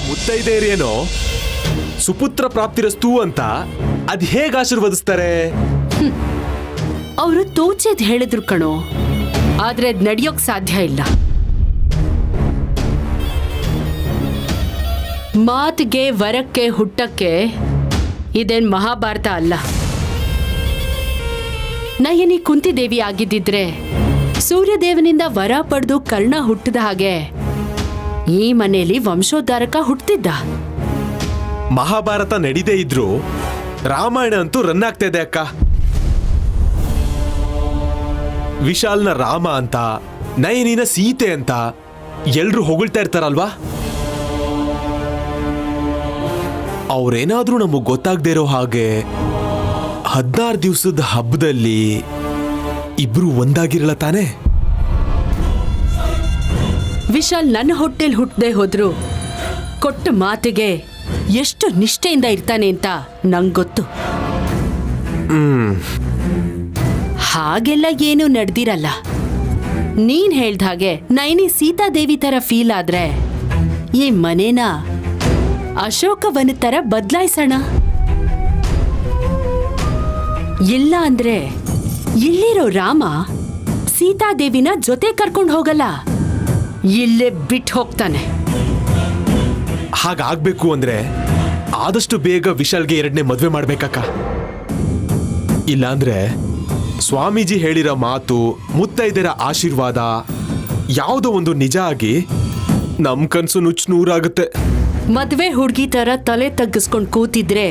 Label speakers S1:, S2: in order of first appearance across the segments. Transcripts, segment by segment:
S1: ಮುತ್ತೈದೆಯರೇನೋ ಸುಪುತ್ರ ಪ್ರಾಪ್ತಿರಸ್ತು ಅಂತ ಅದ್ ಹೇಗೆ ಆಶೀರ್ವದಿಸ್ತಾರೆ?
S2: ಅವರು ತೋಚೆದ್ ಹೇಳಿದ್ರು ಕಣೋ, ಆದ್ರೆ ಅದ್ ನಡೆಯೋಕ್ ಸಾಧ್ಯ ಇಲ್ಲ. ಮಾತಿಗೆ ವರಕ್ಕೆ ಹುಟ್ಟಕ್ಕೆ ಇದೇನ್ ಮಹಾಭಾರತ ಅಲ್ಲ. ನಯನಿ ಕುಂತಿದೇವಿ ಆಗಿದ್ದಿದ್ರೆ ಸೂರ್ಯದೇವನಿಂದ ವರ ಪಡೆದು ಕರ್ಣ ಹುಟ್ಟಿದ ಹಾಗೆ ಈ ಮನೆಯಲ್ಲಿ ವಂಶೋದ್ಧಾರಕ ಹುಟ್ಟಿದ್ದ.
S1: ಮಹಾಭಾರತ ನಡೀದೇ ಇದ್ರು ರಾಮಾಯಣ ಅಂತೂ ರನ್ ಆಗ್ತಾ ಇದೆ ಅಕ್ಕ. ವಿಶಾಲ್ನ ರಾಮ ಅಂತ, ನಯನಿನ ಸೀತೆ ಅಂತ ಎಲ್ರು ಹೊಗಳ್ತಾ ಇರ್ತಾರಲ್ವಾ? ಅವ್ರೇನಾದ್ರೂ ನಮಗ್ ಗೊತ್ತಾಗದೇ ಇರೋ ಹಾಗೆ 16 ದಿವಸದ ಹಬ್ಬದಲ್ಲಿ ಇಬ್ರು ಒಂದಾಗಿರಲ್ಲ ತಾನೆ?
S2: ವಿಶಾಲ್ ನನ್ನ ಹೊಟ್ಟೆಲ್ ಹುಟ್ಟದೆ ಹೋದ್ರು ಕೊಟ್ಟ ಮಾತಿಗೆ ಎಷ್ಟು ನಿಷ್ಠೆಯಿಂದ ಇರ್ತಾನೆ ಅಂತ ನಂಗ್ ಗೊತ್ತು. ಹಾಗೆಲ್ಲ ಏನು ನಡೆದಿರಲ್ಲ. ನೀನ್ ಹೇಳ್ದ ಹಾಗೆ ನೈನಿ ಸೀತಾದೇವಿ ತರ ಫೀಲ್ ಆದ್ರೆ ಈ ಮನೇನ ಅಶೋಕವನ ತರ ಬದಲಾಯಿಸೋಣ. ಇಲ್ಲ ಅಂದ್ರೆ ಇಲ್ಲಿರೋ ರಾಮ ಸೀತಾದೇವಿನ ಜೊತೆ ಕರ್ಕೊಂಡು ಹೋಗಲ್ಲ, ಇಲ್ಲೇ ಬಿಟ್ಟು ಹೋಗ್ತಾನೆ.
S1: ಹಾಗಾಗ್ಬೇಕು ಅಂದ್ರೆ ಆದಷ್ಟು ಬೇಗ ವಿಶಾಲ್ಗೆ 2ನೇ ಮದ್ವೆ ಮಾಡ್ಬೇಕಕ್ಕ. ಇಲ್ಲಾಂದ್ರೆ ಸ್ವಾಮೀಜಿ ಹೇಳಿರೋ ಮಾತು, ಮುತ್ತೈದೆರ ಆಶೀರ್ವಾದ ಯಾವುದೋ ಒಂದು ನಿಜ ಆಗಿ ನಮ್ ಕನ್ಸು ನುಚ್ಚುನೂರಾಗುತ್ತೆ.
S2: ಮದ್ವೆ ಹುಡುಗಿ ತರ ತಲೆ ತಗ್ಗಿಸ್ಕೊಂಡ್ ಕೂತಿದ್ರೆ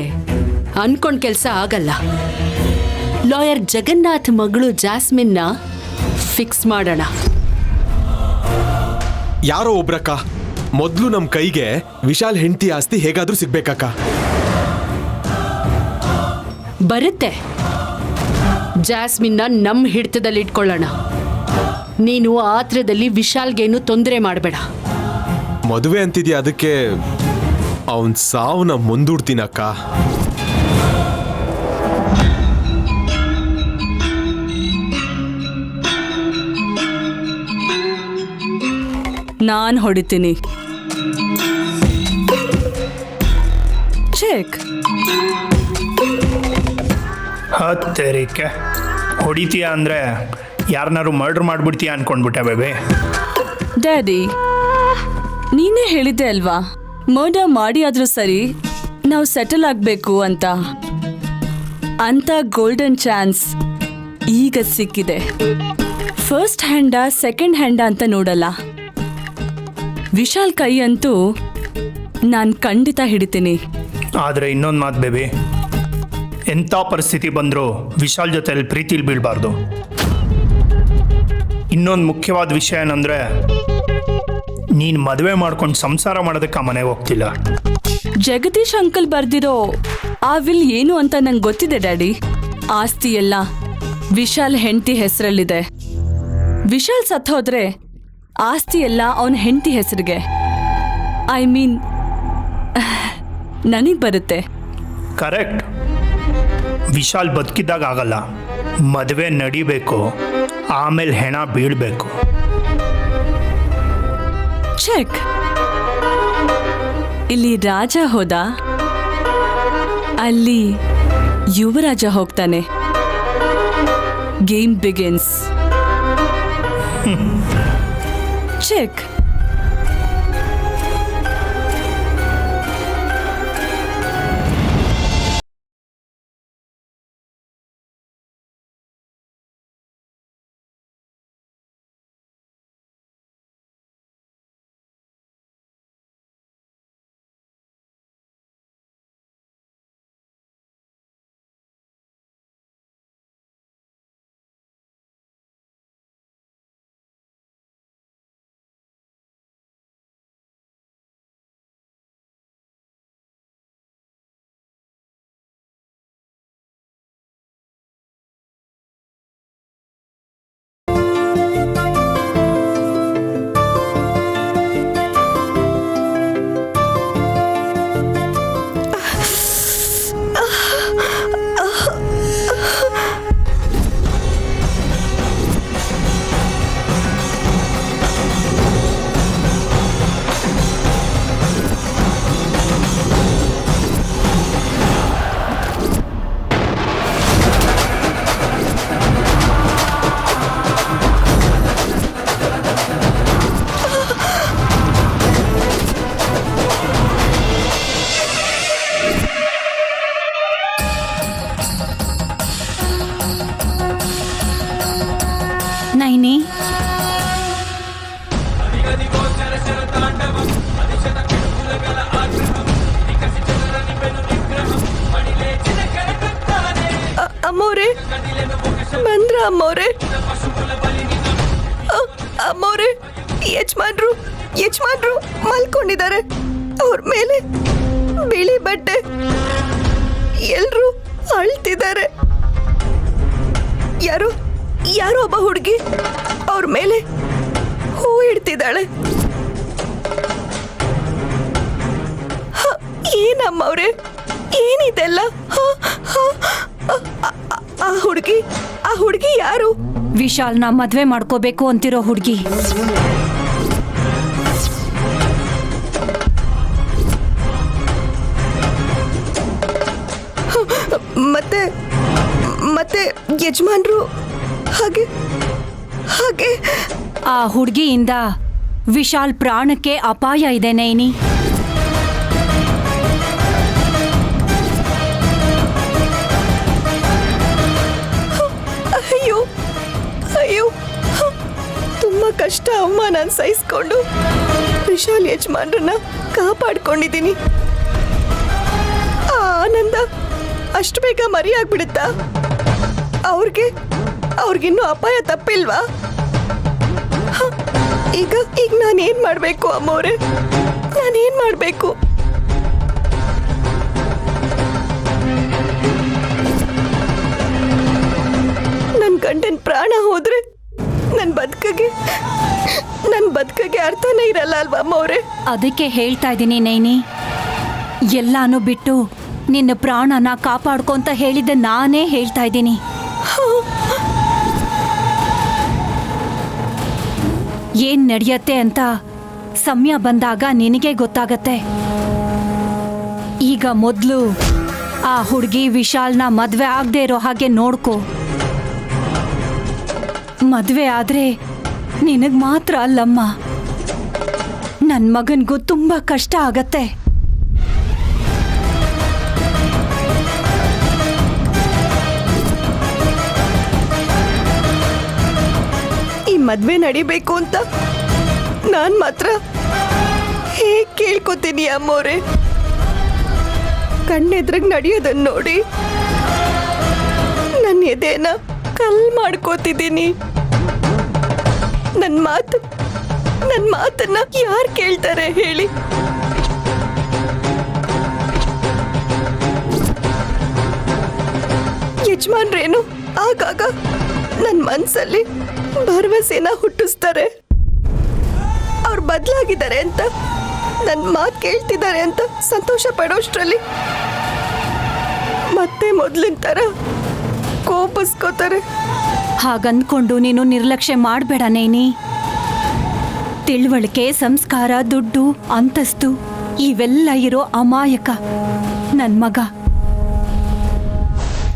S2: ಅನ್ಕೊಂಡ್ ಕೆಲ್ಸ ಆಗಲ್ಲ. ಲಾಯರ್ ಜಗನ್ನಾಥ್ ಮಗಳು ಜಾಸ್ಮಿನ್ನ ಫಿಕ್ಸ್ ಮಾಡೋಣ.
S1: ಯಾರೋ ಒಬ್ರಕ್ಕ ಮೊದ್ಲು ನಮ್ ಕೈಗೆ ವಿಶಾಲ್ ಹೆಂಡತಿ ಆಸ್ತಿ ಹೇಗಾದ್ರೂ ಸಿಗ್ಬೇಕಕ್ಕ.
S2: ಬರುತ್ತೆ. ಜಾಸ್ಮಿನ್ನ ನಮ್ ಹಿಡಿತದಲ್ಲಿ ಇಟ್ಕೊಳ್ಳೋಣ. ನೀನು ಆತ್ರದಲ್ಲಿ ವಿಶಾಲ್ಗೇನು ತೊಂದರೆ ಮಾಡಬೇಡ.
S1: ಮದುವೆ ಅಂತಿದ್ಯಾ, ಅದಕ್ಕೆ ಅವನ್ ಸಾವನ್ನ ಮುಂದೂಡ್ತೀನಕ್ಕ.
S3: ನಾನ್ ಹೊಡಿತೀನಿ. ಚೆಕ್.
S4: ಹತ್ತೇರಿಕೆ ಹೊಡಿತೀಯ ಅಂದ್ರೆ ಯಾರನ್ನಾರು ಮರ್ಡರ್ ಮಾಡ್ಬಿಡ್ತೀಯ ಅನ್ಕೊಂಡ್ಬಿಟ್ಟೆ ಬೇಬಿ.
S3: ಡ್ಯಾಡಿ, ನೀನೇ ಹೇಳಿದ್ದೆ ಅಲ್ವಾ, ಮರ್ಡರ್ ಮಾಡಿ ಆದ್ರೂ ಸರಿ ನಾವು ಸೆಟಲ್ ಆಗ್ಬೇಕು ಅಂತ. ಅಂತ ಗೋಲ್ಡನ್ ಚಾನ್ಸ್ ಈಗ ಸಿಕ್ಕಿದೆ. ಫಸ್ಟ್ ಹ್ಯಾಂಡ ಸೆಕೆಂಡ್ ಹ್ಯಾಂಡ ಅಂತ ನೋಡಲ್ಲ. ವಿಶಾಲ್ ಕೈ ಅಂತೂ ನಾನು ಖಂಡಿತ ಹಿಡಿತೀನಿ.
S4: ಆದರೆ ಇನ್ನೊಂದು ಮಾತು ಬೇಬಿ, ಎಂಥ ಪರಿಸ್ಥಿತಿ ಬಂದರೂ ವಿಶಾಲ್ ಜೊತೆಲಿ ಪ್ರೀತಿಲಿ ಬೀಳಬಾರ್ದು. ಇನ್ನೊಂದು ಮುಖ್ಯವಾದ ವಿಷಯ ಏನಂದರೆ, ನೀನು ಮದುವೆ ಮಾಡ್ಕೊಂಡು ಸಂಸಾರ ಮಾಡೋದಕ್ಕೆ ಆ ಮನೆಗೆ ಹೋಗ್ತಿಲ್ಲ.
S3: ಜಗದೀಶ್ ಅಂಕಲ್ ಬರ್ದಿರೋ ಆ ವಿಲ್ ಏನು ಅಂತ ನಂಗೆ ಗೊತ್ತಿದೆ ಡ್ಯಾಡಿ. ಆಸ್ತಿ ಎಲ್ಲ ವಿಶಾಲ್ ಹೆಂಡತಿ ಹೆಸರಲ್ಲಿದೆ. ವಿಶಾಲ್ ಸತ್ತೋದ್ರೆ ಆಸ್ತಿ ಎಲ್ಲ ಅವನ ಹೆಂಡತಿ ಹೆಸರಿಗೆ, ಐ ಮೀನ್ ನನಗೆ ಬರುತ್ತೆ.
S4: ಕರೆಕ್ಟ್. ವಿಶಾಲ್ ಬದುಕಿದ್ದಾಗ ಆಗಲ್ಲ, ಮದುವೆ ನಡಿಬೇಕು, ಆಮೇಲೆ ಹೆಣ ಬೀಳಬೇಕು.
S3: ಚೆಕ್. ಇಲ್ಲಿ ರಾಜ ಹೋದ, ಅಲ್ಲಿ ಯುವರಾಜ ಹೋಗ್ತಾನೆ. Game begins. ಚೆಕ್.
S5: ಅಮ್ಮವ್ರೆ ಅಮ್ಮವ್ರೆ, ಯಜಮಾನ್ರು ಯಜಮಾನ್ರು ಮಲ್ಕೊಂಡಿದ್ದಾರೆ. ಅವ್ರ ಮೇಲೆ ಬಿಳಿ ಬಟ್ಟೆ, ಎಲ್ರು ಅಳ್ತಿದ್ದಾರೆ. ಯಾರೋ ಯಾರೋ ಒಬ್ಬ ಹುಡುಗಿ ಅವ್ರ ಮೇಲೆ ಹೂ ಇಡ್ತಿದ್ದಾಳೆ. ಏನಮ್ಮವ್ರೆ, ಏನಿದೆಲ್ಲ? ಆ ಹುಡುಗಿ ಯಾರು?
S3: ವಿಶಾಲ್ನ ಮದ್ವೆ ಮಾಡ್ಕೋಬೇಕು ಅಂತಿರೋ ಹುಡುಗಿ.
S5: ಮತ್ತೆ ಮತ್ತೆ ಯಜಮಾನ್ರು ಹಾಗೆ ಹಾಗೆ
S3: ಆ ಹುಡುಗಿಯಿಂದ ವಿಶಾಲ್ ಪ್ರಾಣಕ್ಕೆ ಅಪಾಯ ಇದೆ ನೈನಿ.
S5: ಅಯ್ಯೋ ಅಯ್ಯೋ, ತುಂಬಾ ಕಷ್ಟ ಅವಮಾನ ಸಹಿಸ್ಕೊಂಡು ವಿಶಾಲ್ ಯಜಮಾನ್ರನ್ನ ಕಾಪಾಡ್ಕೊಂಡಿದ್ದೀನಿ. ಆ ಆನಂದ ಅಷ್ಟು ಬೇಗ ಮರಿಯಾಗ್ಬಿಡುತ್ತಾ? ಅವ್ರಿಗಿನ್ನೂ ಅಪಾಯ ತಪ್ಪಿಲ್ವಾ? ಈಗ ನಾನೇನ್ ಮಾಡ್ಬೇಕು ಅಮ್ಮವ್ರೆ? ನಾನೇನ್ ಮಾಡ್ಬೇಕು? ನನ್ ಗಂಡನ್ ಪ್ರಾಣ ಹೋದ್ರೆ ನನ್ ಬದುಕಿಗೆ ಅರ್ಥನೇ ಇರಲ್ಲ ಅಲ್ವಾ ಅಮ್ಮವ್ರೆ?
S3: ಅದಕ್ಕೆ ಹೇಳ್ತಾ ಇದ್ದೀನಿ ನೈನಿ, ಎಲ್ಲಾನು ಬಿಟ್ಟು ನಿನ್ನ ಪ್ರಾಣನ ಕಾಪಾಡ್ಕೊಂತ ಹೇಳಿದ್ದೆ ನಾನೇ ಹೇಳ್ತಾ ಇದ್ದೀನಿ. ಏನ್ ನಡೆಯತ್ತೆ ಅಂತ ಸಮಯ ಬಂದಾಗ ನಿನಗೆ ಗೊತ್ತಾಗತ್ತೆ. ಈಗ ಮೊದಲು ಆ ಹುಡುಗಿ ವಿಶಾಲ್ನ ಮದ್ವೆ ಆಗದೆ ಇರೋ ಹಾಗೆ ನೋಡ್ಕೋ. ಮದ್ವೆ ಆದ್ರೆ ನಿನಗ್ ಮಾತ್ರ ಅಲ್ಲಮ್ಮ, ನನ್ ಮಗನ್ಗೂ ತುಂಬಾ ಕಷ್ಟ ಆಗತ್ತೆ.
S5: ಈ ಮದ್ವೆ ನಡಿಬೇಕು ಅಂತ ನಾನ್ ಮಾತ್ರ ಹೇಗ್ ಕೇಳ್ಕೊತೀನಿ ಅಮ್ಮವ್ರೆ? ಕಣ್ಣೆದ್ರಾಗ ನಡೆಯೋದನ್ನ ನೋಡಿ ನನ್ನ ಎದೆನ ಕಲ್ ಮಾಡ್ಕೋತಿದ್ದೀನಿ. ನನ್ನ ಮಾತನ್ನ ಯಾರು ಕೇಳ್ತಾರೆ ಹೇಳಿ? ಯಜಮಾನ್ರೇನು ಆಗಾಗ ನನ್ನ ಮನ್ಸಲ್ಲಿ ಭರವಸೆನ ಹುಟ್ಟಿಸ್ತಾರೆ. ಅವ್ರು ಬದಲಾಗಿದ್ದಾರೆ ಅಂತ, ನನ್ನ ಮಾತು ಕೇಳ್ತಿದ್ದಾರೆ ಅಂತ ಸಂತೋಷ ಪಡೋಷ್ಟ್ರಲ್ಲಿ ಮತ್ತೆ ಮೊದಲಿನ ಥರ ಕೋಪಿಸ್ಕೋತಾರೆ.
S3: ಹಾಗಂದ್ಕೊಂಡು ನೀನು ನಿರ್ಲಕ್ಷ್ಯ ಮಾಡಬೇಡ ನೈನಿ. ತಿಳುವಳಿಕೆ, ಸಂಸ್ಕಾರ, ದುಡ್ಡು, ಅಂತಸ್ತು ಇವೆಲ್ಲ ಇರೋ ಅಮಾಯಕ ನನ್ ಮಗ.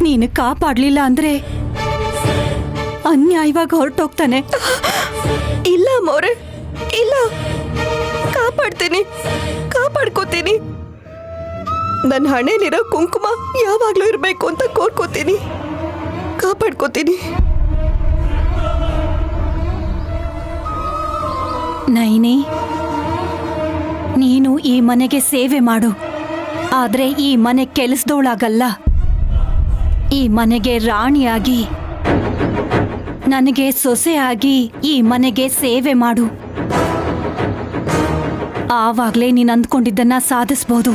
S3: ನೀನು ಕಾಪಾಡ್ಲಿಲ್ಲ ಅಂದ್ರೆ ಅನ್ಯಾಯವಾಗಿ ಹೊರಟೋಗ್ತಾನೆ.
S5: ಇಲ್ಲ ಮೋರೆ, ಇಲ್ಲ, ಕಾಪಾಡ್ಕೋತೀನಿ. ನನ್ನ ಹಣೆಲಿರೋ ಕುಂಕುಮ ಯಾವಾಗ್ಲೂ ಇರಬೇಕು ಅಂತ ಕೋರ್ಕೋತೀನಿ, ಕಾಪಾಡ್ಕೋತೀನಿ.
S3: ನೈನಿ, ನೀನು ಈ ಮನೆಗೆ ಸೇವೆ ಮಾಡು, ಆದ್ರೆ ಈ ಮನೆ ಕೆಲಸದೋಳಾಗಲ್ಲ. ಈ ಮನೆಗೆ ರಾಣಿಯಾಗಿ, ನನಗೆ ಸೊಸೆಯಾಗಿ ಈ ಮನೆಗೆ ಸೇವೆ ಮಾಡು. ಆವಾಗ್ಲೇ ನೀನು ಅಂದ್ಕೊಂಡಿದ್ದನ್ನ ಸಾಧಿಸ್ಬೋದು.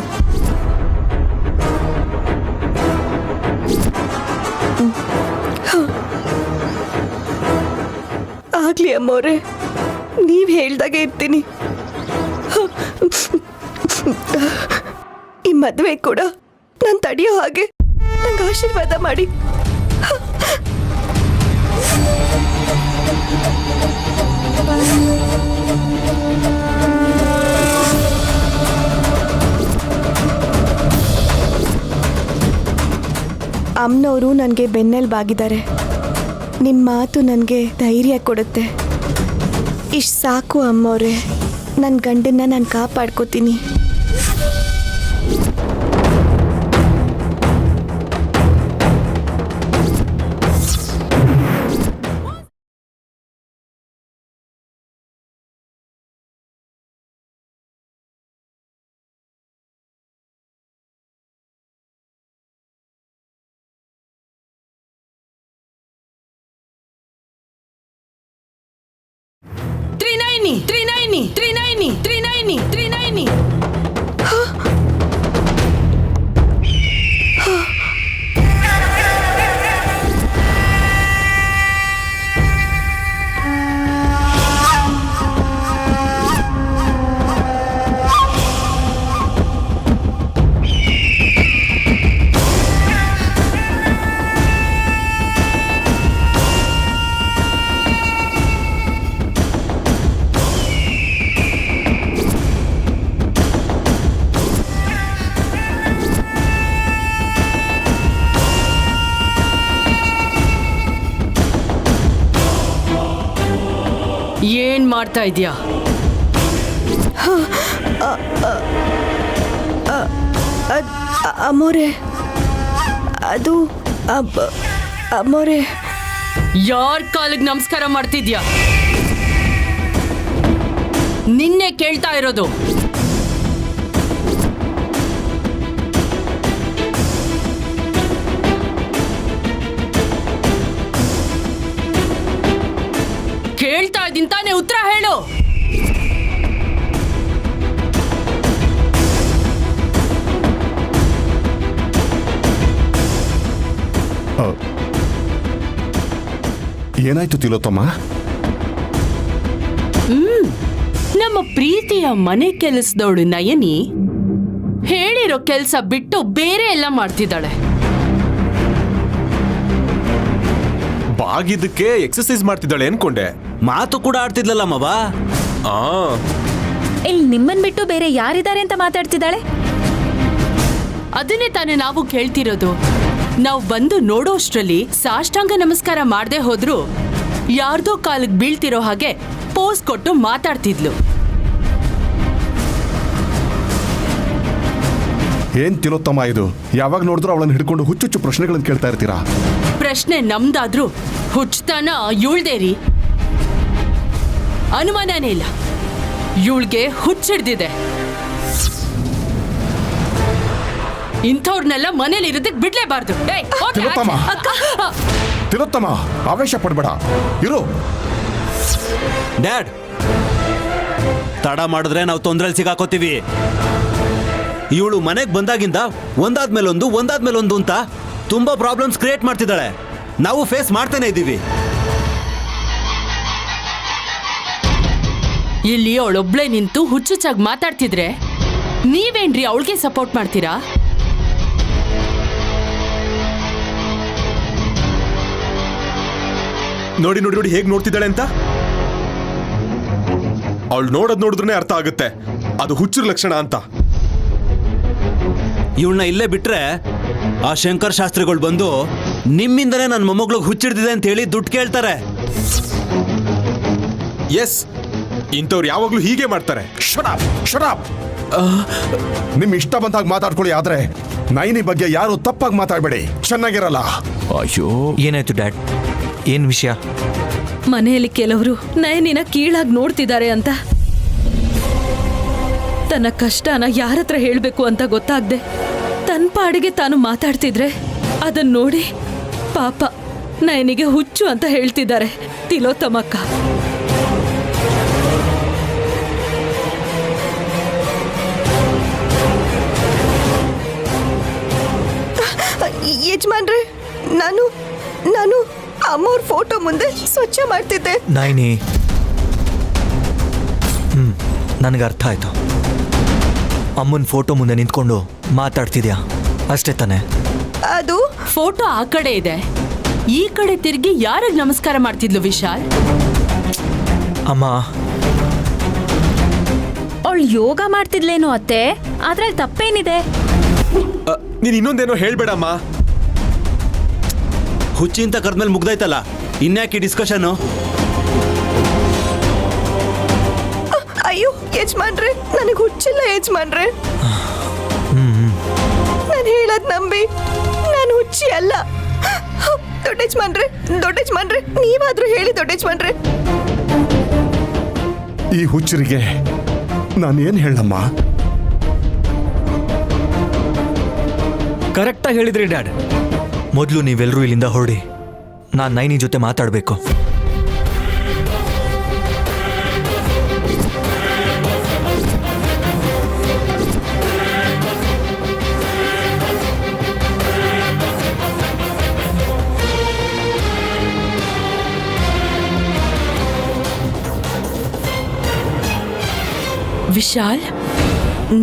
S5: ಆಗ್ಲಿ ಅಮ್ಮೋರೆ, ನೀವ್ ಹೇಳ್ದಾಗೆ ಇರ್ತೀನಿ. ಈ ಮದ್ವೆ ಕೂಡ ನಾನು ತಡೆಯೋ ಹಾಗೆ ನಂಗೆ ಆಶೀರ್ವಾದ ಮಾಡಿ. ಅಮ್ಮನವರು ನನಗೆ ಬೆನ್ನೆಲುಬಾಗಿದ್ದಾರೆ. ನಿಮ್ಮ ಮಾತು ನನಗೆ ಧೈರ್ಯ ಕೊಡುತ್ತೆ. ಇಷ್ಟು ಸಾಕು ಅಮ್ಮವ್ರೆ. ನನ್ನ ಗಂಡನ್ನ ನಾನು ಕಾಪಾಡ್ಕೋತೀನಿ.
S2: ತ್ರಿನಯನಿ ತ್ರಿನಯನಿ ತ್ರಿನಯನಿ ತ್ರಿನಯನಿ ತ್ರಿನಯನಿ. ಏನ್ ಮಾಡ್ತಾ ಇದ್ಯಾ?
S5: ಅಮ್ಮೋರೆ, ಅದು ಅಮ್ಮೋರೆ.
S2: ಯಾರ್ ಕಾಲಿಗೆ ನಮಸ್ಕಾರ ಮಾಡ್ತಿದ್ಯಾ? ನಿನ್ನೆ ಕೇಳ್ತಾ ಇರೋದು. ಕೇಳ್ತಾ ಇದ್ದೀನಿ ತಾನೇ, ಉತ್ತರ ಹೇಳು.
S6: ಏನಾಯ್ತು ತಿಲೋತ್ತಮ್ಮ?
S2: ನಮ್ಮ ಪ್ರೀತಿಯ ಮನೆ ಕೆಲಸದವಳು ನಯನಿ ಹೇಳಿರೋ ಕೆಲಸ ಬಿಟ್ಟು ಬೇರೆ ಎಲ್ಲ ಮಾಡ್ತಿದ್ದಾಳೆ.
S1: ಬಾಗಿದ್ದಕ್ಕೆ ಎಕ್ಸರ್ಸೈಸ್ ಮಾಡ್ತಿದ್ದಾಳೆ ಅನ್ಕೊಂಡೆ.
S7: ಮಾತು ಕೂಡ ಆಡ್ತಿದ್ಲಲ್ಲ ಮವ.
S1: ಆ
S8: ಇಲ್ಲಿ ನಿಮ್ಮನ್ ಬಿಟ್ಟು ಬೇರೆ ಯಾರಿದ್ದಾರೆ ಅಂತ ಮಾತಾಡ್ತಿದ್ದಾಳೆ?
S2: ಅದನ್ನೇ ತಾನೇ ನಾವು ಕೇಳ್ತಿರೋದು. ನಾವು ಬಂದು ನೋಡೋಷ್ಟ್ರಲ್ಲಿ ಸಾಷ್ಟಾಂಗ ನಮಸ್ಕಾರ ಮಾಡದೆ ಹೋದ್ರು ಯಾರ್ದೋ ಕಾಲಿಗೆ ಬೀಳ್ತಿರೋ ಹಾಗೆ ಪೋಸ್ ಕೊಟ್ಟು ಮಾತಾಡ್ತಿದ್ಲು.
S6: ಏನ್ ತಿಲೋತ್ತಮ್ಮ ಇದು? ಯಾವಾಗ ನೋಡಿದ್ರು ಅವಳನ್ನು ಹಿಡ್ಕೊಂಡು ಹುಚ್ಚುಚ್ಚು ಪ್ರಶ್ನೆಗಳನ್ನು ಕೇಳ್ತಾ ಇರ್ತೀರಾ?
S2: ಪ್ರಶ್ನೆ ನಮ್ದಾದ್ರೂ ಹುಚ್ಚತನ ಇವಳ್ದೇರಿ. ಅನುಮಾನನೇ ಇಲ್ಲ, ಇವಳಿಗೆ ಹುಚ್ಚಿಡ್ದಿದೆ. ಇಂಥವ್ರನ್ನೆಲ್ಲ ಮನೇಲಿ ಇರೋದಕ್ಕೆ ಬಿಡ್ಲೇಬಾರ್ದು.
S6: ತಿಲೋತ್ತಮ, ತಿಲೋತ್ತಮ, ಆವೇಶ ಪಡ್ಬೇಡ, ಇರು.
S7: ಡ್ಯಾಡ್, ತಡ ಮಾಡಿದ್ರೆ ನಾವು ತೊಂದ್ರೆಯಲ್ಲಿ ಸಿಗಾಕೋತೀವಿ. ಇವಳು ಮನೆಗೆ ಬಂದಾಗಿಂದ ಒಂದಾದ್ಮೇಲೊಂದು ಅಂತ ತುಂಬಾ ಪ್ರಾಬ್ಲಮ್ಸ್ ಕ್ರಿಯೇಟ್ ಮಾಡ್ತಿದ್ದಾಳೆ. ನಾವು ಫೇಸ್ ಮಾಡ್ತಾನೆ ಇದ್ದೀವಿ.
S2: ಇಲ್ಲಿ ಅವಳೊಬ್ಳೆ ನಿಂತು ಹುಚ್ಚುಚ್ಚಾಗಿ ಮಾತಾಡ್ತಿದ್ರೆ ನೀವೇನ್ರಿ ಅವಳಿಗೆ ಸಪೋರ್ಟ್ ಮಾಡ್ತೀರಾ?
S1: ನೋಡಿ ನೋಡಿ ನೋಡಿ ಹೇಗ್ ನೋಡ್ತಿದ್ದಾಳೆ ಅಂತ. ಅವಳು ನೋಡಿದ್ರೆ ಅರ್ಥ ಆಗುತ್ತೆ ಅದು ಹುಚ್ಚರ ಲಕ್ಷಣ ಅಂತ.
S7: ಇವಳನ್ನ ಇಲ್ಲೇ ಬಿಟ್ರೆ ಆ ಶಂಕರ್ ಶಾಸ್ತ್ರಿಗಳು ಬಂದು ನಿಮ್ಮಿಂದನೇ ನನ್ನ ಮೊಮ್ಮಗಳಿಗೆ ಹುಚ್ಚಿಡ್ದಿದೆ ಅಂತ ಹೇಳಿ ದುಡ್ಡು ಕೇಳ್ತಾರೆ.
S1: ಎಸ್, ಇಂಥವ್ರು ಯಾವಾಗ್ಲೂ ಹೀಗೆ ಮಾಡ್ತಾರೆ.
S6: Shut up. ನಿಮ್ ಇಷ್ಟ ಬಂದಾಗ ಮಾತಾಡ್ಕೊಳ್ಳಿ, ಆದ್ರೆ ನೈನಿ ಬಗ್ಗೆ ಯಾರು ತಪ್ಪಾಗಿ ಮಾತಾಡ್ಬೇಡಿ, ಚೆನ್ನಾಗಿರಲ್ಲ.
S9: ಅಯ್ಯೋ, ಏನಾಯ್ತು ಡ್ಯಾಡ್? ಏನ್ ವಿಷಯ?
S3: ಮನೆಯಲ್ಲಿ ಕೆಲವರು ನಯನಿನ ಕೀಳಾಗಿ ನೋಡ್ತಿದ್ದಾರೆ ಅಂತ, ತನ್ನ ಕಷ್ಟನ ಯಾರತ್ರ ಹೇಳ್ಬೇಕು ಅಂತ ಗೊತ್ತಾಗ್ದೆ ತನ್ನ ಪಾಡಿಗೆ ತಾನು ಮಾತಾಡ್ತಿದ್ರೆ ಅದನ್ನ ನೋಡಿ ಪಾಪ ನಯನಿಗೆ ಹುಚ್ಚು ಅಂತ ಹೇಳ್ತಿದ್ದಾರೆ ತಿಲೋತ್ತಮಕ್ಕ.
S5: ಯಜಮಾನ್ರೆ, ನಾನು ಅಮ್ಮವ್ರ ಫೋಟೋ ಮುಂದೆ ಸ್ವಚ್ಛ ಮಾಡ್ತಿದ್ದೆ.
S9: ನಾಯಿನಿ, ನನಗೆ ಅರ್ಥ ಆಯ್ತು. ಅಮ್ಮನ ಫೋಟೋ ಮುಂದೆ ನಿಂತ್ಕೊಂಡು ಮಾತಾಡ್ತಿದ್ಯಾ ಅಷ್ಟೇ ತಾನೆ?
S5: ಅದು
S2: ಫೋಟೋ ಆ ಕಡೆ ಇದೆ, ಈ ಕಡೆ ತಿರುಗಿ ಯಾರಿಗೆ ನಮಸ್ಕಾರ ಮಾಡ್ತಿದ್ಲು ವಿಶಾಲ್?
S9: ಅಮ್ಮ,
S8: ಅವಳು ಯೋಗ ಮಾಡ್ತಿದ್ಲೇನೋ ಅತ್ತೆ, ಅದ್ರಲ್ಲಿ ತಪ್ಪೇನಿದೆ?
S1: ನೀನ್ ಇನ್ನೊಂದೇನೋ ಹೇಳ್ಬೇಡಮ್ಮ.
S7: ಹುಚ್ಚಿ ಅಂತ ಕರೆದ್ಮೇಲೆ ಮುಗ್ದಾಯ್ತಲ್ಲ, ಇನ್ಯಾಕೆ ಡಿಸ್ಕಷನ್?
S5: ಅಯ್ಯೋ ಯಜಮಾನ್ರೆ, ನನಗೆ ಹುಚ್ಚಿಲ್ಲ ಯಜಮಾನ್ರೆ. ನಾನು ಹೇಳದ್ ನಂಬಿ, ನಾನು ಹುಚ್ಚಿ ಅಲ್ಲ. ದೊಡ್ಡ ಯಜಮಾನ್ರೆ, ನೀವಾದ್ರೂ ಹೇಳಿ ದೊಡ್ಡ ಯಜಮಾನ್ರೆ.
S6: ಈ ಹುಚ್ಚರಿಗೆ ನಾನೇನ್ ಹೇಳಮ್ಮ?
S9: ಕರೆಕ್ಟಾಗಿ ಹೇಳಿದ್ರಿ ಡ್ಯಾಡ್. ಮೊದಲು ನೀವೆಲ್ಲರೂ ಇಲ್ಲಿಂದ ಹೊರಡಿ, ನಾನು ನೈನಿ ಜೊತೆ ಮಾತಾಡಬೇಕು.
S2: ವಿಶಾಲ್,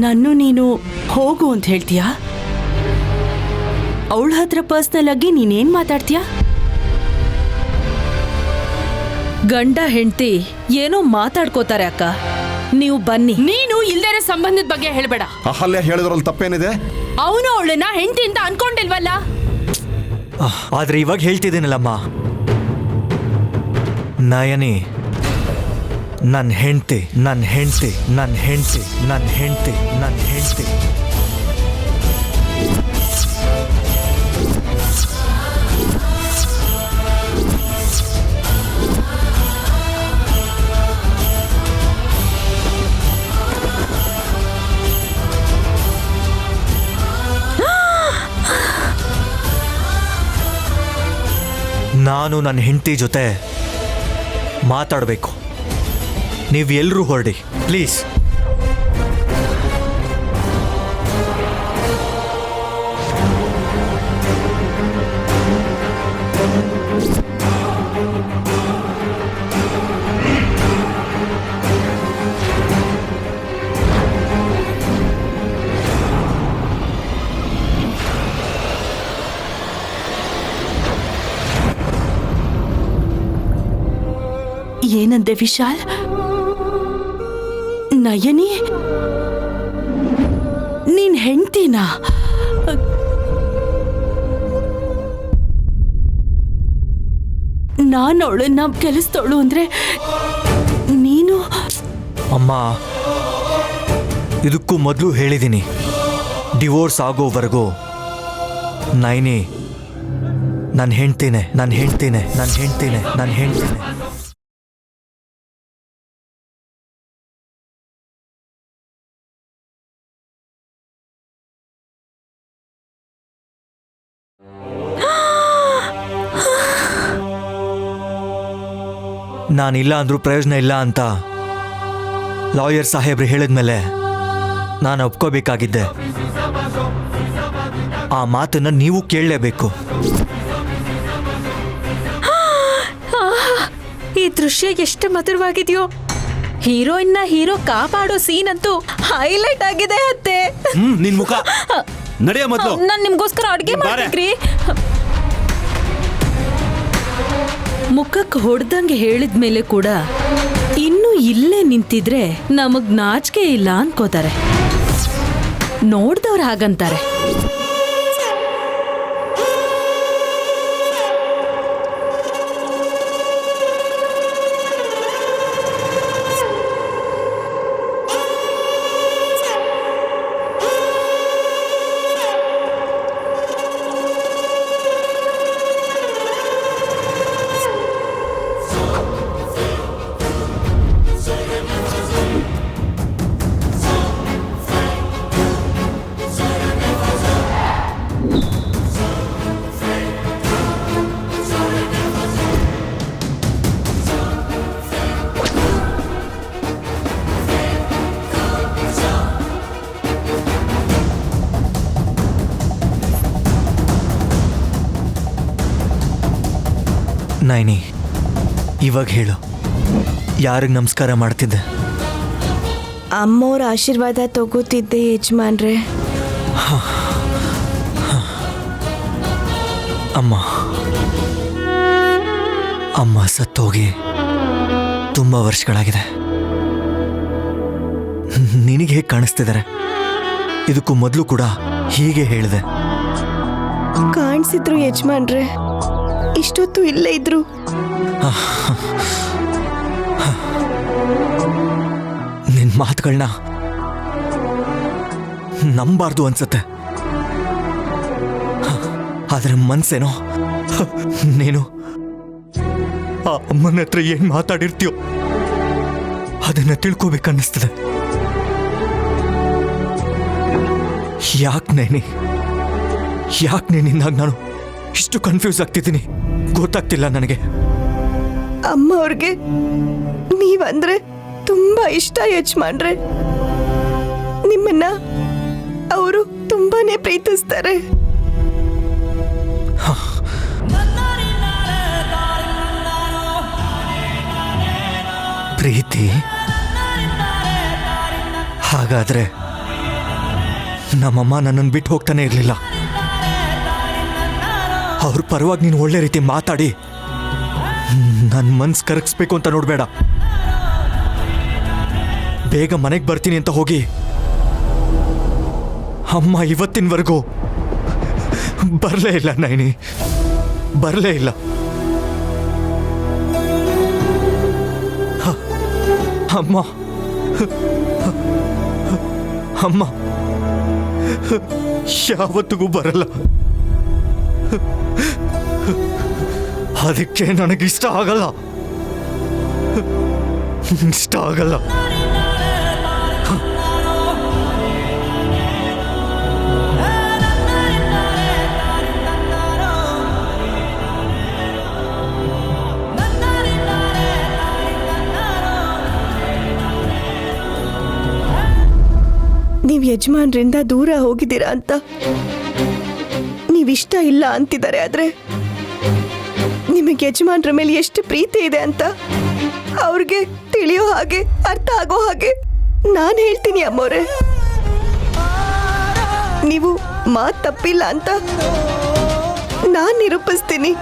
S2: ನನ್ನು ನೀನು ಹೋಗು ಅಂತ ಹೇಳ್ತೀಯಾ? ಅವಳ ಹತ್ರ ಪರ್ಸ್ನಲ್ ಆಗಿ ನೀನೇನ್ ಮಾತಾಡ್ತೀಯಾ?
S3: ಗಂಡ ಹೆಂಡತಿ ಏನೋ ಮಾತಾಡ್ಕೋತಾರೆ ಅಕ್ಕ, ನೀವು ಬನ್ನಿ.
S2: ನೀನು ಇಲ್ದೇನೆ ಸಂಬಂಧದ ಬಗ್ಗೆ ಹೇಳ್ಬೇಡ.
S6: ಅಹಲ್ಯ ಹೇಳಿದ್ರಲ್ಲಿ ತಪ್ಪೇನಿದೆ?
S2: ಅವನು ಅವಳನ್ನ ಹೆಂಡತಿ ಅಂತ ಅನ್ಕೊಂಡಿಲ್ವಲ್ಲ?
S9: ಆದ್ರೆ ಇವಾಗ ಹೇಳ್ತಿದ್ದೀನಲ್ಲಮ್ಮ, ನಯನಿ ನನ್ನ ಹೆಂಡತಿ, ನನ್ನ ಹೆಂಡತಿ, ನನ್ನ ಹೆಂಡತಿ, ನನ್ನ ಹೆಂಡತಿ, ನನ್ನ ಹೆಂಡತಿ. ನಾನು ನನ್ನ ಹೆಂಡತಿ ಜೊತೆ ಮಾತಾಡಬೇಕು. ನೀವು ಎಲ್ಲರೂ ಹೊರಡಿ ಪ್ಲೀಸ್.
S2: ಏನಂದೆ ವಿಶಾಲ್? ನಯನಿ ನೀನ್ ಹೆಂಡ್ತಿನಾ? ನಾನು ಅವಳನ್ನ ಕೆಲಸದವಳು ಅಂದ್ರೆ ನೀನು?
S9: ಅಮ್ಮ, ಇದಕ್ಕೂ ಮೊದಲು ಹೇಳಿದ್ದೀನಿ, ಡಿವೋರ್ಸ್ ಆಗೋವರೆಗೂ ನೈನಿ ನನ್ನ ಹೆಂಡ್ತಿನೇ, ನನ್ನ ಹೆಂಡ್ತಿನೇ, ನನ್ನ ಹೆಂಡ್ತಿನೇ, ನನ್ನ ಹೆಂಡ್ತಿನೇ. ನಾನಿಲ್ಲ ಅಂದ್ರೂ ಪ್ರಯೋಜನ ಇಲ್ಲ ಅಂತ ಲಾಯರ್ ಸಾಹೇಬ್ರು ಹೇಳಿದ್ಮೇಲೆ ನಾನು ಒಪ್ಕೋಬೇಕಾಗಿದ್ದೆ. ಆ ಮಾತನ್ನ ನೀವು ಕೇಳಲೇಬೇಕು.
S8: ಈ ದೃಶ್ಯ ಎಷ್ಟು ಮಧುರವಾಗಿದೆಯೋ. ಹೀರೋಯಿನ್ನ ಹೀರೋ ಕಾಪಾಡೋ ಸೀನ್ ಅಂತೂ ಹೈಲೈಟ್ ಆಗಿದೆ ಅತ್ತೆ.
S7: ನಿನ್ ಮುಖ ನಡೆಯ ಮೊದಲು.
S8: ನಾನ್ ನಿಮ್ಗೋಸ್ಕರ ಅಡ್ಗೆ ಮಾಡ್ಬೇಕ್ರಿ.
S3: ಮುಖಕ್ಕೆ ಹೊಡೆದಂಗೆ ಹೇಳಿದ್ಮೇಲೆ ಕೂಡ ಇನ್ನೂ ಇಲ್ಲೇ ನಿಂತಿದ್ರೆ ನಮಗ್ ನಾಚಿಕೆ ಇಲ್ಲ ಅನ್ಕೋತಾರೆ. ನೋಡ್ದವ್ರು ಹಾಗಂತಾರೆ.
S9: ನೈನಿ, ಇವಾಗ ಹೇಳು, ಯಾರಿಗೆ ನಮಸ್ಕಾರ ಮಾಡ್ತಿದ್ದೆ?
S5: ಅಮ್ಮವ್ರ ಆಶೀರ್ವಾದ ತಗೋತಿದ್ದೆ ಯಜಮಾನ್ರೆ.
S9: ಅಮ್ಮ ಅಮ್ಮ ಸತ್ತೋಗಿ ತುಂಬ ವರ್ಷಗಳಾಗಿದೆ. ನಿನಗೆ ಹೇಗೆ ಕಾಣಿಸ್ತಿದ್ದಾರೆ? ಇದಕ್ಕೂ ಮೊದಲು ಕೂಡ ಹೀಗೆ ಹೇಳಿದೆ.
S5: ಕಾಣಿಸಿದ್ರು ಯಜಮಾನ್ರೆ, ಇಷ್ಟೊತ್ತು ಇಲ್ಲೇ ಇದ್ರು.
S9: ನಿನ್ನ ಮಾತುಗಳನ್ನ ನಂಬಾರ್ದು ಅನ್ಸತ್ತೆ. ಆದ್ರೆ ಮನ್ಸೇನೋ ನೀನು ಆ ಅಮ್ಮನ ಹತ್ರ ಏನ್ ಮಾತಾಡಿರ್ತೀಯೋ ಅದನ್ನ ತಿಳ್ಕೋಬೇಕನ್ನಿಸ್ತದೆ. ಯಾಕೆ ನೈನಿ, ಯಾಕೆ ನಿನ್ನಿಂದಾಗ ನಾನು ಇಷ್ಟು ಕನ್ಫ್ಯೂಸ್ ಆಗ್ತಿದ್ದೀನಿ ಗೊತ್ತಾಗ್ತಿಲ್ಲ ನನಗೆ.
S5: ಅಮ್ಮ ಅವ್ರಿಗೆ ನೀವಂದ್ರೆ ತುಂಬಾ ಇಷ್ಟ ಯಜಮಾನ್ರೆ. ನಿಮ್ಮನ್ನ ಅವರು ತುಂಬಾನೇ ಪ್ರೀತಿಸ್ತಾರೆ.
S9: ಪ್ರೀತಿ? ಹಾಗಾದ್ರೆ ನಮ್ಮಮ್ಮ ನನ್ನನ್ನು ಬಿಟ್ಟು ಹೋಗ್ತಾನೆ ಇರಲಿಲ್ಲ. ಅವ್ರ ಪರವಾಗಿ ನೀನು ಒಳ್ಳೆ ರೀತಿ ಮಾತಾಡಿ ನನ್ನ ಮನ್ಸು ಕರಗಿಸ್ಬೇಕು ಅಂತ ನೋಡಬೇಡ. ಬೇಗ ಮನೆಗೆ ಬರ್ತೀನಿ ಅಂತ ಹೋಗಿ ಅಮ್ಮ ಇವತ್ತಿನವರೆಗೂ ಬರಲೇ ಇಲ್ಲ ನೈನಿ, ಬರಲೇ ಇಲ್ಲ. ಅಮ್ಮ ಅಮ್ಮ ಯಾವತ್ತಿಗೂ ಬರಲ್ಲ. ಅದಕ್ಕೆ ನನಗಿಷ್ಟ ಆಗಲ್ಲ, ಇಷ್ಟ ಆಗಲ್ಲ.
S5: ನೀವು ಯಜಮಾನ್ರಿಂದ ದೂರ ಹೋಗಿದ್ದೀರಾ ಅಂತ ನೀವಿಷ್ಟ ಇಲ್ಲ ಅಂತಿದ್ದಾರೆ. ಆದ್ರೆ ನಿಮಗೆ ಯಜಮಾನ್ರ ಮೇಲೆ ಎಷ್ಟು ಪ್ರೀತಿ ಇದೆ ಅಂತ ಅವ್ರಿಗೆ ತಿಳಿಯೋ ಹಾಗೆ, ಅರ್ಥ ಆಗೋ ಹಾಗೆ ನಾನು ಹೇಳ್ತೀನಿ ಅಮ್ಮವ್ರೆ. ನೀವು ಮಾತು ತಪ್ಪಿಲ್ಲ ಅಂತ ನಾನು ನಿರೂಪಿಸ್ತೀನಿ.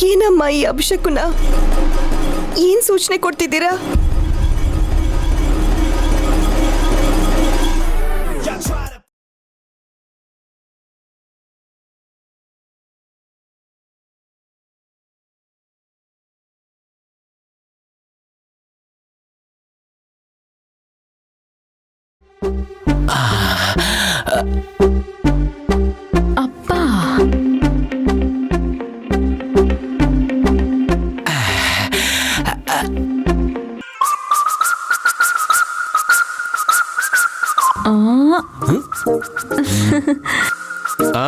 S5: ಏನಮ್ಮ ಈ ಅಭಿಷೇಕನ ಏನ್ ಸೂಚನೆ ಕೊಡ್ತಿದ್ದೀರಾ?
S1: ಆ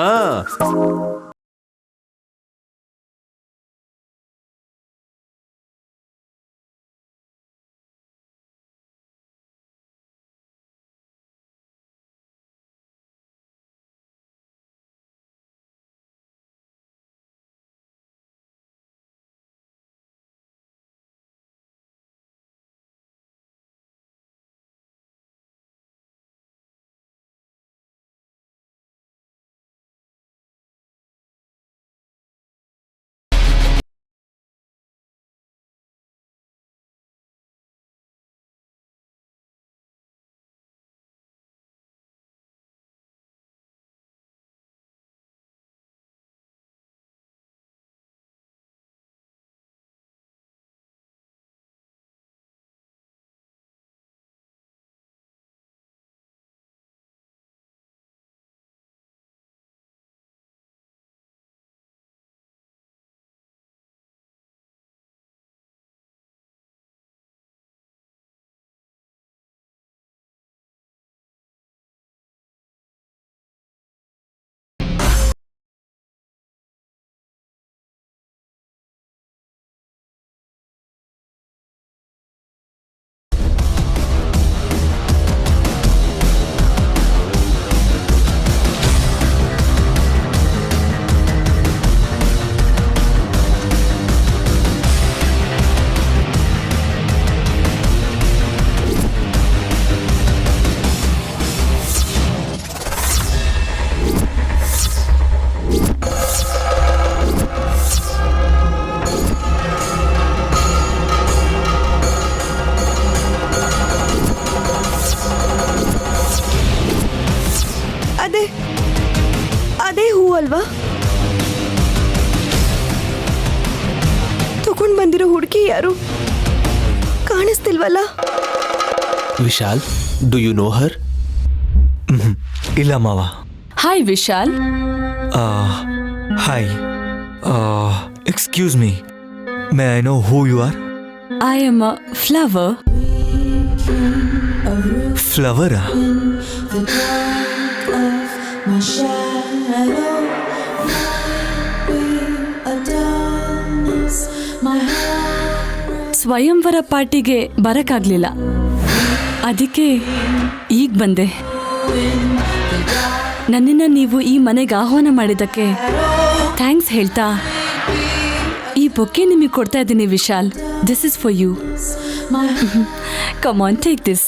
S5: ಅಲ್ವಾ? ತಗೊಂಡ್ ಬಂದಿರೋ ಹುಡುಗಿ ಯಾರು? ಕಾಣಿಸ್ತಿಲ್ವಲ್ಲ?
S1: Vishal, do you know her?
S9: ಇಲ್ಲ ಮಾವ.
S3: Hi Vishal.
S9: Hi. Excuse me, may I know who you are?
S3: I am a flower.
S9: ಫ್ಲವರಾ?
S3: ಸ್ವಯಂವರ ಪಾರ್ಟಿಗೆ ಬರಕ್ಕಾಗ್ಲಿಲ್ಲ, ಅದಕ್ಕೆ ಈಗ ಬಂದೆ. ನನ್ನನ್ನ ನೀವು ಈ ಮನೆಗೆ ಆಹ್ವಾನ ಮಾಡಿದ್ದಕ್ಕೆ ಥ್ಯಾಂಕ್ಸ್ ಹೇಳ್ತಾ ಈ ಬೊಕ್ಕೆ ನಿಮಗೆ ಕೊಡ್ತಾ ಇದ್ದೀನಿ Vishal. This is for you. Come on, take this.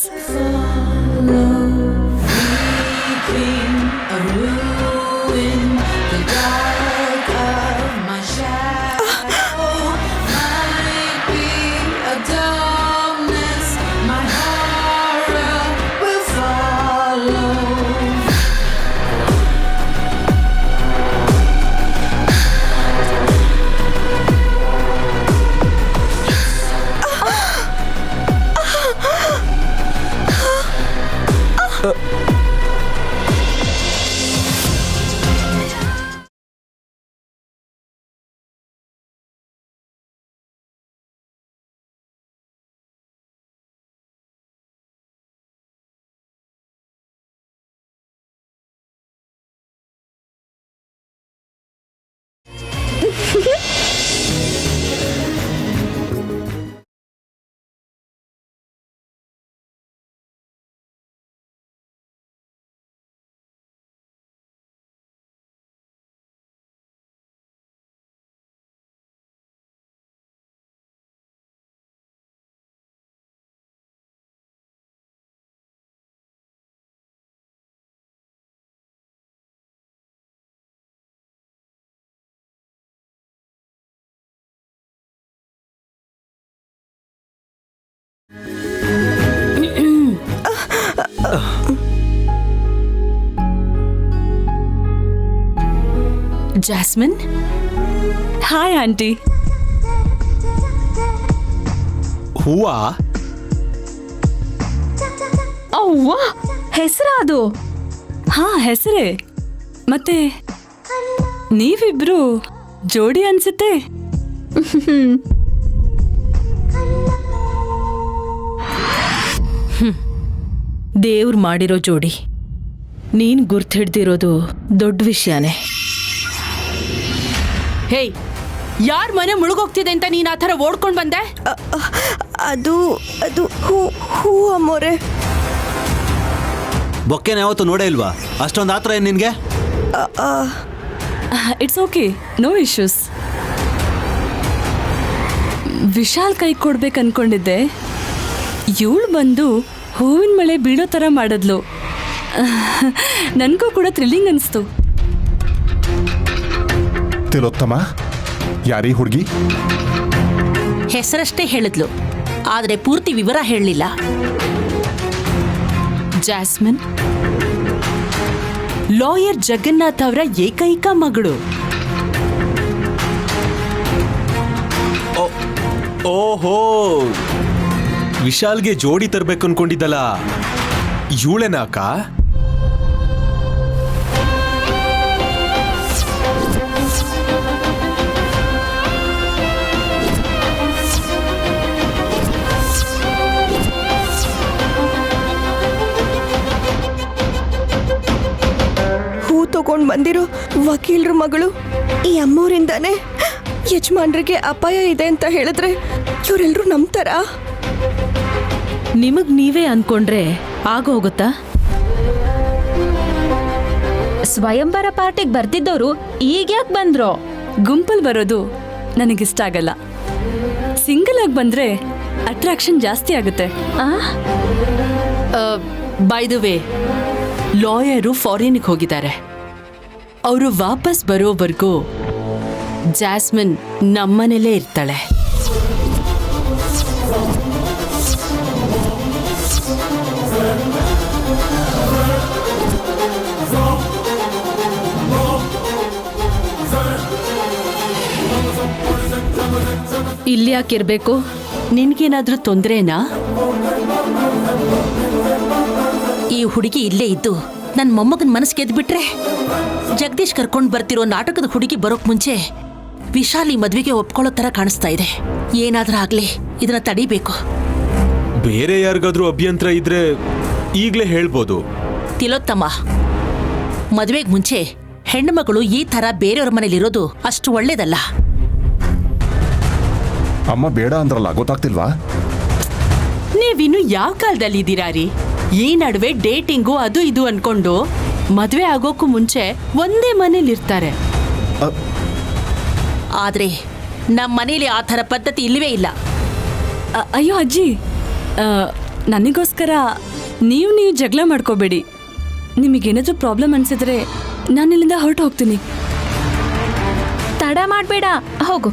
S2: Jasmine,
S3: hi aunty.
S1: ಹೂವಾ?
S8: ಅವ್ವಾ, ಹೆಸರ ಅದು?
S3: ಹಾ, ಹೆಸರೇ. ಮತ್ತೆ ನೀವಿಬ್ರು ಜೋಡಿ ಅನ್ಸುತ್ತೆ.
S8: ದೇವ್ರು ಮಾಡಿರೋ ಜೋಡಿ. ನೀನ್ ಗುರ್ತು ಹಿಡ್ದಿರೋದು ದೊಡ್ಡ ವಿಷಯನೇ.
S2: ಹೇಯ್, ಯಾರ್ ಮನೆ ಮುಳುಗೋಗ್ತಿದೆ ಅಂತ ನೀನ್ ಆ ಥರ ಓಡ್ಕೊಂಡ್ ಬಂದೆ?
S5: ಅದು ಅದು ಹೂ ಹೂ ಅಮ್ಮೋರೆ.
S7: ಬೊಕ್ಕೆನ ಯಾವತ್ತು ನೋಡೇ ಇಲ್ವಾ? ಅಷ್ಟೊಂದು ಆತ್ರ ಏನು ನಿನಗೆ?
S3: It's okay, no issues. Vishal ಕೈ ಕೊಡ್ಬೇಕು ಅನ್ಕೊಂಡಿದ್ದೆ. ಇವಳು ಬಂದು ಹೂವಿನ ಮಳೆ ಬೀಳೋ ಥರ ಮಾಡಿದ್ಲು. ನನಗೂ ಕೂಡ ಥ್ರಿಲ್ಲಿಂಗ್ ಅನಿಸ್ತು.
S6: ತಿಲೋತ್ತಮ, ಯಾರೀ ಹುಡುಗಿ?
S8: ಹೆಸರಷ್ಟೇ ಹೇಳಿದ್ಲು, ಆದ್ರೆ ಪೂರ್ತಿ ವಿವರ ಹೇಳಲಿಲ್ಲ.
S2: ಜಾಸ್ಮಿನ್, ಲಾಯರ್ ಜಗನ್ನಾಥ್ ಅವರ ಏಕೈಕ ಮಗಳು.
S1: ಓಹೋ, ವಿಶಾಲ್ಗೆ ಜೋಡಿ ತರ್ಬೇಕು ಅನ್ಕೊಂಡಿದ್ದಲ್ಲ, ಇವಳೆನಾಕ?
S5: ಹೂ ತಗೊಂಡ್ ಬಂದಿರೋ ವಕೀಲರ ಮಗಳು ಈ ಅಮ್ಮೋರಿಂದಾನೆ ಯಜಮಾನ್ರಿಗೆ ಅಪಾಯ ಇದೆ ಅಂತ ಹೇಳಿದ್ರೆ ಇವರೆಲ್ಲರೂ ನಂಬ್ತಾರಾ?
S8: ನಿಮಗ್ ನೀವೇ ಅನ್ಕೊಂಡ್ರೆ ಆಗೋಗುತ್ತಾ? ಸ್ವಯಂವರ ಪಾರ್ಟಿಗೆ ಬರ್ತಿದ್ದವರು ಈಗ ಯಾಕೆ ಬಂದ್ರು?
S3: ಗುಂಪಲ್ಲಿ ಬರೋದು ನನಗಿಷ್ಟ ಆಗಲ್ಲ. ಸಿಂಗಲ್ ಆಗಿ ಬಂದ್ರೆ ಅಟ್ರಾಕ್ಷನ್ ಜಾಸ್ತಿ ಆಗುತ್ತೆ.
S2: ಬೈ ದ ವೇ, ಲಾಯರು ಫಾರಿನ್ಗೆ ಹೋಗಿದ್ದಾರೆ. ಅವರು ವಾಪಸ್ ಬರೋವರೆಗೂ ಜಾಸ್ಮಿನ್ ನಮ್ಮನೇಲೇ ಇರ್ತಾಳೆ.
S3: ಇಲ್ಲಿ ಯಾಕಿರ್ಬೇಕು?
S2: ನಿನ್ಗೇನಾದ್ರೂ ತೊಂದ್ರೆನಾ?
S10: ಈ ಹುಡುಗಿ ಇಲ್ಲೇ ಇದ್ದು ನನ್ನ ಮೊಮ್ಮಗನ ಮನಸ್ಸು ಗೆದ್ಬಿಟ್ರೆ ಜಗದೀಶ್ ಕರ್ಕೊಂಡು ಬರ್ತಿರೋ ನಾಟಕದ ಹುಡುಗಿ ಬರೋಕ್ ಮುಂಚೆ ವಿಶಾಲ್ ಈ ಮದ್ವೆಗೆ ಒಪ್ಕೊಳ್ಳೋ ತರ ಕಾಣಿಸ್ತಾ ಇದೆ. ಏನಾದ್ರೂ ಆಗ್ಲಿ, ಇದನ್ನ ತಡಿಬೇಕು.
S1: ಬೇರೆ ಯಾರಿಗಾದ್ರೂ ಅಭ್ಯಂತರ ಇದ್ರೆ ಈಗ್ಲೇ ಹೇಳ್ಬೋದು.
S10: ತಿಲೋತ್ತಮ, ಮದ್ವೆಗೆ ಮುಂಚೆ ಹೆಣ್ಣು ಮಗಳು ಈ ತರ ಬೇರೆಯವ್ರ ಮನೇಲಿರೋದು ಅಷ್ಟು ಒಳ್ಳೇದಲ್ಲ.
S6: ಅಮ್ಮ ಬೇಡ ಅಂದ್ರಲ್ಲ, ಗೊತ್ತಾಗ್ತಿಲ್ವಾ?
S2: ನೀವಿನ್ನು ಯಾವ ಕಾಲದಲ್ಲಿ ಇದ್ದೀರಾ ರೀ? ಈ ನಡುವೆ ಡೇಟಿಂಗು ಅದು ಇದು ಅನ್ಕೊಂಡು ಮದ್ವೆ ಆಗೋಕ್ಕೂ ಮುಂಚೆ ಒಂದೇ ಮನೇಲಿರ್ತಾರೆ.
S10: ಆದ್ರೆ ನಮ್ಮ ಮನೇಲಿ ಆ ಥರ ಪದ್ಧತಿ ಇಲ್ಲವೇ ಇಲ್ಲ.
S3: ಅಯ್ಯೋ ಅಜ್ಜಿ, ನನಗೋಸ್ಕರ ನೀವು ಜಗಳ ಮಾಡ್ಕೋಬೇಡಿ. ನಿಮಗೇನಾದ್ರೂ ಪ್ರಾಬ್ಲಮ್ ಅನ್ಸಿದ್ರೆ ನಾನು ಇಲ್ಲಿಂದ ಹೊರಟು ಹೋಗ್ತೀನಿ.
S8: ತಡ ಮಾಡಬೇಡ, ಹೋಗು.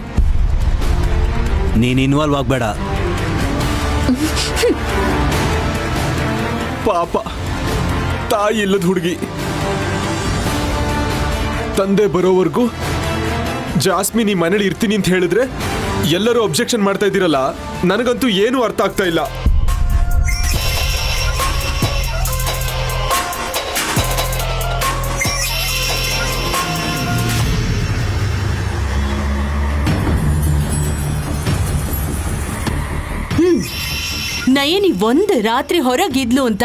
S7: ನೀನು ಇನ್ವಾಲ್ವ್ ಆಗಬೇಡ.
S1: ಪಾಪ, ತಾಯಿ ಇಲ್ಲದ ಹುಡುಗಿ. ತಂದೆ ಬರೋವರೆಗೂ ಜಾಸ್ಮಿನ್ ಈ ಮನೇಲಿ ಇರ್ತೀನಿ ಅಂತ ಹೇಳಿದ್ರೆ ಎಲ್ಲರೂ ಅಬ್ಜೆಕ್ಷನ್ ಮಾಡ್ತಾ ಇದ್ದೀರಲ್ಲ, ನನಗಂತೂ ಏನೂ ಅರ್ಥ ಆಗ್ತಾ ಇಲ್ಲ.
S2: ನಯನಿ ಒಂದು ರಾತ್ರಿ ಹೊರಗಿದ್ಲು ಅಂತ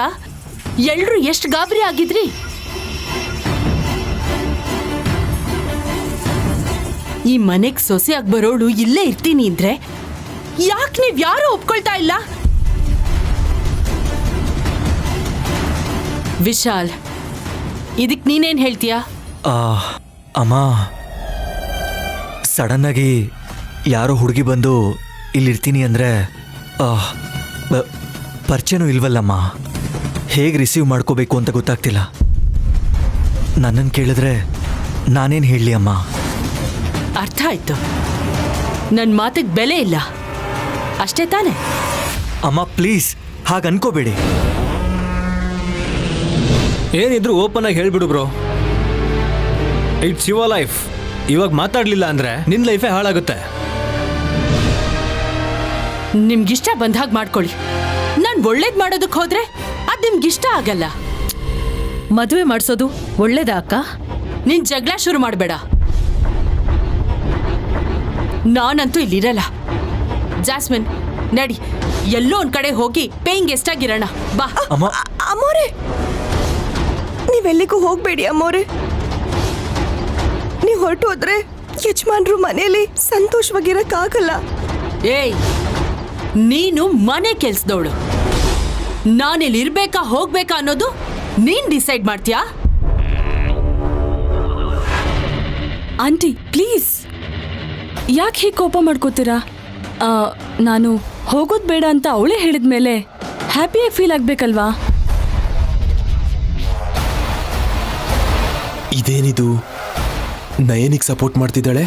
S2: ಎಲ್ರು ಎಷ್ಟು ಗಾಬರಿ ಆಗಿದ್ರಿ. ಈ ಮನೆಗ್ ಸೊಸೆ ಆಗಿ ಬರೋಳು ಇಲ್ಲೇ ಇರ್ತೀನಿ ಅಂದ್ರೆ ಯಾಕೆ ನೀವ್ ಯಾರು ಒಪ್ಕೊಳ್ತಾ ಇಲ್ಲ? ವಿಶಾಲ್, ಇದಕ್ ನೀನೇನ್ ಹೇಳ್ತೀಯಾ?
S9: ಅಮ್ಮ, ಸಡನ್ನಾಗಿ ಯಾರೋ ಹುಡುಗಿ ಬಂದು ಇಲ್ಲಿರ್ತೀನಿ ಅಂದರೆ ಪರಿಚಯನೂ ಇಲ್ವಲ್ಲಮ್ಮ. ಹೇಗೆ ರಿಸೀವ್ ಮಾಡ್ಕೋಬೇಕು ಅಂತ ಗೊತ್ತಾಗ್ತಿಲ್ಲ. ನನ್ನನ್ನು ಕೇಳಿದ್ರೆ ನಾನೇನು ಹೇಳಲಿ ಅಮ್ಮ?
S2: ಅರ್ಥ ಆಯ್ತು. ನನ್ನ ಮಾತಿಗೆ ಬೆಲೆ ಇಲ್ಲ ಅಷ್ಟೇ ತಾನೆ?
S9: ಅಮ್ಮ ಪ್ಲೀಸ್ ಹಾಗೆ ಅನ್ಕೋಬೇಡಿ.
S11: ಏನಿದ್ರು ಓಪನ್ ಆಗಿ ಹೇಳ್ಬಿಡು ಬ್ರೋ. It's your life. ಇವಾಗ ಮಾತಾಡಲಿಲ್ಲ ಅಂದರೆ ನಿನ್ನ ಲೈಫೇ ಹಾಳಾಗುತ್ತೆ.
S2: ನಿಮ್ಗಿಷ್ಟ ಬಂದ ಹಾಗೆ ಮಾಡ್ಕೊಳ್ಳಿ. ನಾನು ಒಳ್ಳೇದ್ ಮಾಡೋದಕ್ಕೆ ಹೋದ್ರೆ ಅದು ನಿಮ್ಗಿಷ್ಟ ಆಗಲ್ಲ.
S8: ಮದುವೆ ಮಾಡಿಸೋದು ಒಳ್ಳೇದಾ ಅಕ್ಕ?
S2: ನೀನ್ ಜಗಳ ಶುರು ಮಾಡಬೇಡ. ನಾನಂತೂ ಇಲ್ಲಿರಲ್ಲ. ಜಾಸ್ಮಿನ್, ನಡಿ, ಎಲ್ಲೋ ಒಂದ್ ಕಡೆ ಹೋಗಿ ಪೇಯಿಂಗ್ ಗೆಸ್ಟ್ ಆಗಿರೋಣ ಬಾ.
S5: ಅಮ್ಮೋರೆ, ನೀವೆಲ್ಲಿಗೂ ಹೋಗ್ಬೇಡಿ ಅಮ್ಮೋರೆ. ನೀವು ಹೊರಟು ಹೋದ್ರೆ ಯಜಮಾನ್ರು ಮನೇಲಿ ಸಂತೋಷವಾಗಿರಕ್ಕಾಗಲ್ಲ.
S2: ಏಯ್, ನೀನು ಮನೆ ಕೆಲ್ಸದವಳು. ನಾನಿಲ್ಲಿ ಇರ್ಬೇಕಾ ಹೋಗ್ಬೇಕಾ ಅನ್ನೋದು ನೀನ್ ಡಿಸೈಡ್ ಮಾಡ್ತೀಯಾ?
S3: ಆಂಟಿ ಪ್ಲೀಸ್, ಯಾಕೆ ಹೀಗೆ ಕೋಪ ಮಾಡ್ಕೋತೀರಾ? ನಾನು ಹೋಗೋದು ಬೇಡ ಅಂತ ಅವಳೇ ಹೇಳಿದ್ಮೇಲೆ ಹ್ಯಾಪಿಯಾಗಿ ಫೀಲ್ ಆಗ್ಬೇಕಲ್ವಾ?
S1: ಇದೇನಿದು, ನಯನಿಗೆ ಸಪೋರ್ಟ್ ಮಾಡ್ತಿದ್ದಾಳೆ?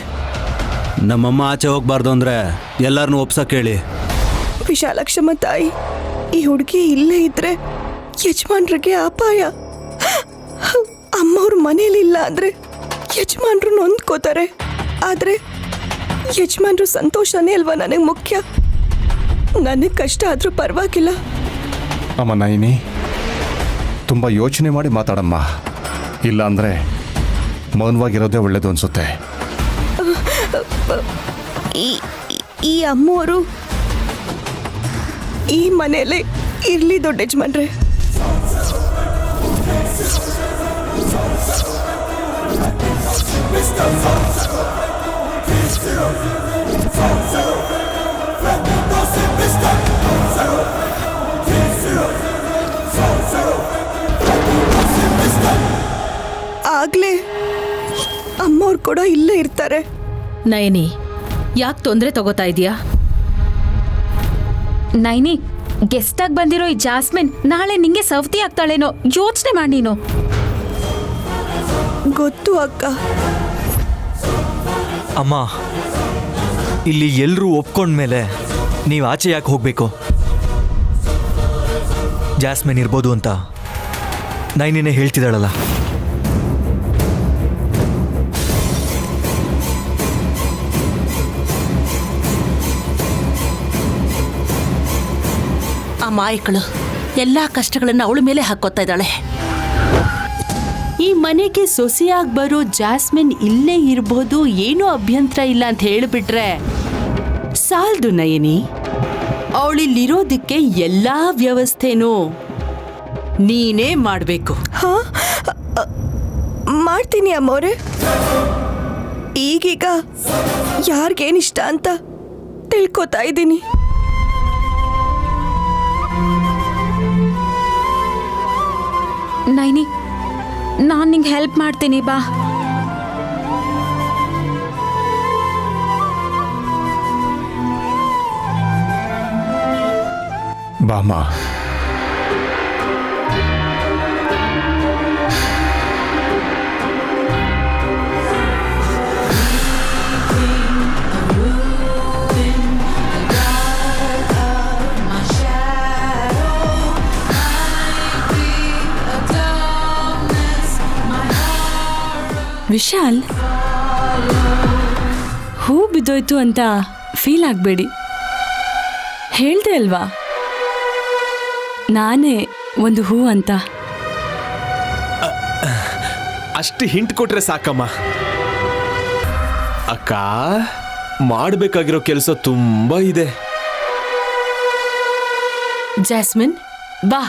S7: ನಮ್ಮಮ್ಮ ಆಚೆ ಹೋಗ್ಬಾರ್ದು ಅಂದ್ರೆ ಎಲ್ಲರನ್ನೂ ಒಪ್ಸಕ್ಕೆ ಹೇಳಿ.
S5: ವಿಶಾಲಕ್ಷಮ್ಮ ತಾಯಿ, ಈ ಹುಡುಗಿ ಇಲ್ಲೇ ಇದ್ರೆ ಯಜಮಾನ್ರಿಗೆ ಅಪಾಯ. ಅಮ್ಮವ್ರ ಮನೇಲಿಲ್ಲ ಅಂದ್ರೆ ಯಜಮಾನ್ರು ನೊಂದ್ಕೋತಾರೆ. ಆದ್ರೆ ಯಜಮಾನ್ರು ಸಂತೋಷನೇ ಅಲ್ವಾ ನನಗೆ ಮುಖ್ಯ. ನನಗೆ ಕಷ್ಟ ಆದ್ರೂ ಪರವಾಗಿಲ್ಲ.
S6: ಅಮ್ಮ ನಯನಿ, ತುಂಬ ಯೋಚನೆ ಮಾಡಿ ಮಾತಾಡಮ್ಮ. ಇಲ್ಲ ಅಂದರೆ ಮೌನವಾಗಿರೋದೇ ಒಳ್ಳೇದು ಅನ್ಸುತ್ತೆ.
S5: ಈ ಅಮ್ಮವರು ಈ ಮನೆಯಲ್ಲೇ ಇರ್ಲಿ ದೊಡ್ಡ ಯಜಮಾನ್ರೆ. ಆಗ್ಲೇ ಅಮ್ಮವ್ರು ಕೂಡ ಇಲ್ಲೇ ಇರ್ತಾರೆ.
S8: ನಯನಿ, ಯಾಕೆ ತೊಂದರೆ ತಗೋತಾ ಇದೀಯಾ? ನೈನಿ, ಗೆಸ್ಟ್ ಆಗಿ ಬಂದಿರೋ ಈ ಜಾಸ್ಮಿನ್ ನಾಳೆ ನಿಂಗೆ ಸವತಿ ಆಗ್ತಾಳೇನೋ ಯೋಚನೆ ಮಾಡಿ ನೀನು.
S5: ಗೊತ್ತು ಅಕ್ಕ.
S9: ಅಮ್ಮ, ಇಲ್ಲಿ ಎಲ್ಲರೂ ಒಪ್ಕೊಂಡ್ಮೇಲೆ ನೀವು ಆಚೆ ಯಾಕೆ ಹೋಗಬೇಕು? ಜಾಸ್ಮಿನ್ ಇರ್ಬೋದು ಅಂತ ನೈನಿನೇ ಹೇಳ್ತಿದ್ದಾಳಲ್ಲ.
S10: ಮಾಯಕಳು ಎಲ್ಲಾ ಕಷ್ಟಗಳನ್ನ ಅವಳ ಮೇಲೆ ಹಾಕೋತಾ ಇದ್ದಾಳೆ.
S2: ಈ ಮನೆಗೆ ಸೊಸೆಯಾಗಿ ಬರೋ ಜಾಸ್ಮಿನ್ ಇಲ್ಲೇ ಇರ್ಬೋದು, ಏನೂ ಅಭ್ಯಂತರ ಇಲ್ಲ ಅಂತ ಹೇಳಿಬಿಟ್ರೆ ಸಾಲ್ದು ನಯನಿ. ಅವಳಿಲ್ಲಿರೋದಕ್ಕೆ ಎಲ್ಲಾ ವ್ಯವಸ್ಥೆನೂ ನೀನೇ ಮಾಡಬೇಕು.
S5: ಹಾ ಮಾಡ್ತೀನಿ ಅಮ್ಮವ್ರೆ. ಈಗೀಗ ಯಾರಿಗೇನಿಷ್ಟ ಅಂತ ತಿಳ್ಕೊತಾ ಇದ್ದೀನಿ.
S8: ನೈನಿ, ನಾನು ನಿಂಗೆ ಹೆಲ್ಪ್ ಮಾಡ್ತೀನಿ, ಬಾ.
S6: ಬಾಮ.
S3: ವಿಶಾಲ್, ಹೂ ಬಿದ್ದೋಯ್ತು ಅಂತ ಫೀಲ್ ಆಗಬೇಡಿ. ಹೇಳ್ದೆ ಅಲ್ವಾ ನಾನೇ ಒಂದು ಹೂ ಅಂತ.
S1: ಅಷ್ಟು ಹಿಂಟ್ ಕೊಟ್ರೆ ಸಾಕಮ್ಮ. ಅಕ್ಕ, ಮಾಡಬೇಕಾಗಿರೋ ಕೆಲಸ ತುಂಬಾ ಇದೆ.
S2: ಜಾಸ್ಮಿನ್ ಬಾ.